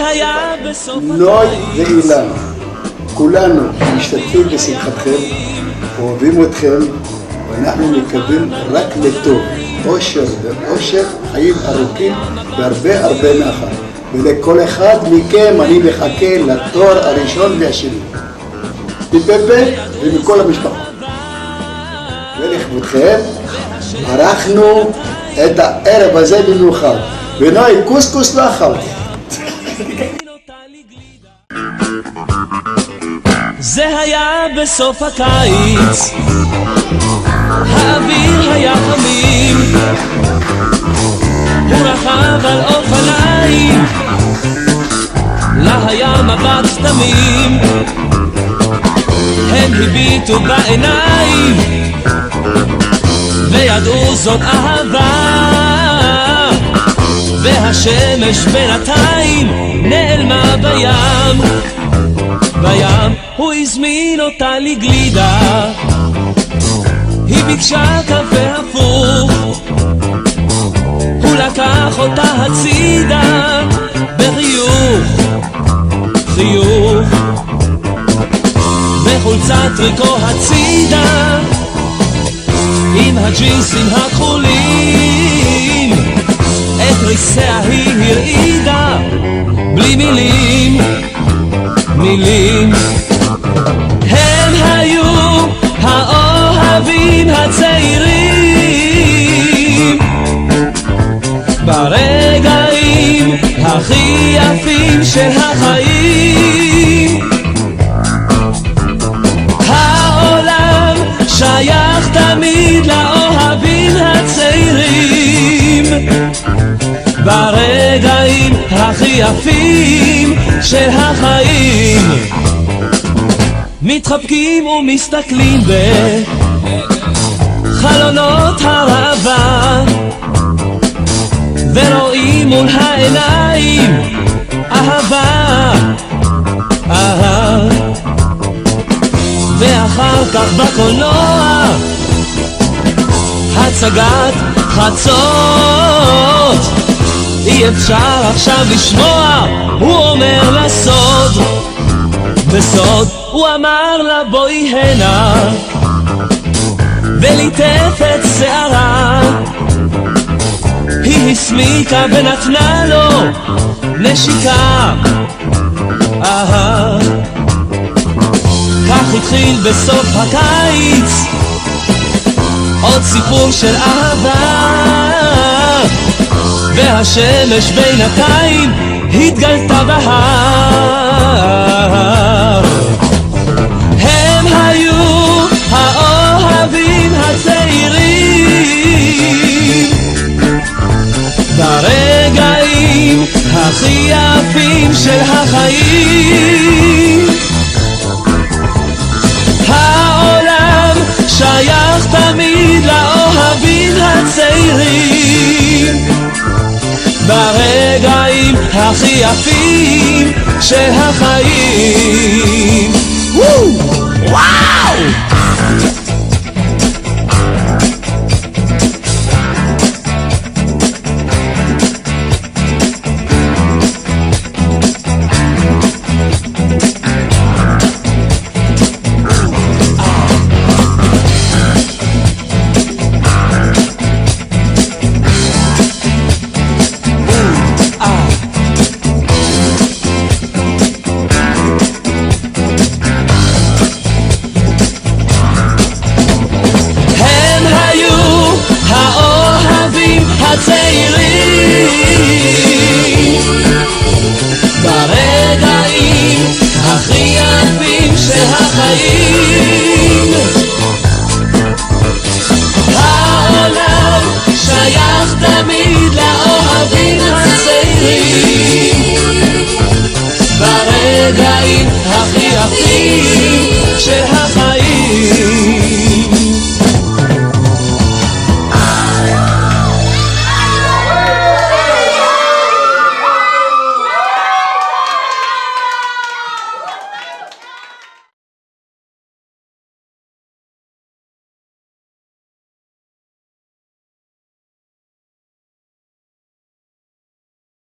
זה היה בסוף נוי ואילן, כולנו משתתפים בשמחתכם, אוהבים אתכם, ואנחנו מקווים רק לטוב, אושר ואושר, חיים ארוכים והרבה הרבה נחת. ולכל אחד מכם אני מחכה לתואר הראשון והשני, מפפה ומכל המשפחה. ולכבודכם ערכנו את הערב הזה במיוחד, ונוי קוסקוס לא אכלתי. זה היה בסוף הקיץ, האוויר היה חמים, הוא רכב על אופניים, לה היה מבט תמים, הם הביטו בעיניים וידעו זאת אהבה, והשמש בינתיים נעלמה בים. בים הוא הזמין אותה לגלידה, היא ביקשה קפה הפוך, הוא לקח אותה הצידה בחיוך, חיוך, בחולצת טריקו הצידה עם הג'ינסים הכחולים, את ריסיה היא הרעידה בלי מילים, מילים. הם היו האוהבים הצעירים ברגעים הכי יפים של החיים. העולם שייך תמיד לאוהבים הצעירים ברגעים הכי יפים של החיים. מתחבקים ומסתכלים בחלונות הראווה ורואים מול העיניים אהבה, ואחר כך בקולנוע הצגת חצות, אי אפשר עכשיו לשמוע, הוא אומר לסוד, בסוד הוא אמר לה בואי הנה וליטף את שערה, היא הסמיקה ונתנה לו נשיקה. כך התחיל בסוף הקיץ עוד סיפור של אהבה, והשמש בינתיים התגלתה בהר. הם היו האוהבים הצעירים ברגעים הכי יפים של החיים. העולם שייך תמיד לאוהבים הצעירים ברגעים הכי יפים של החיים.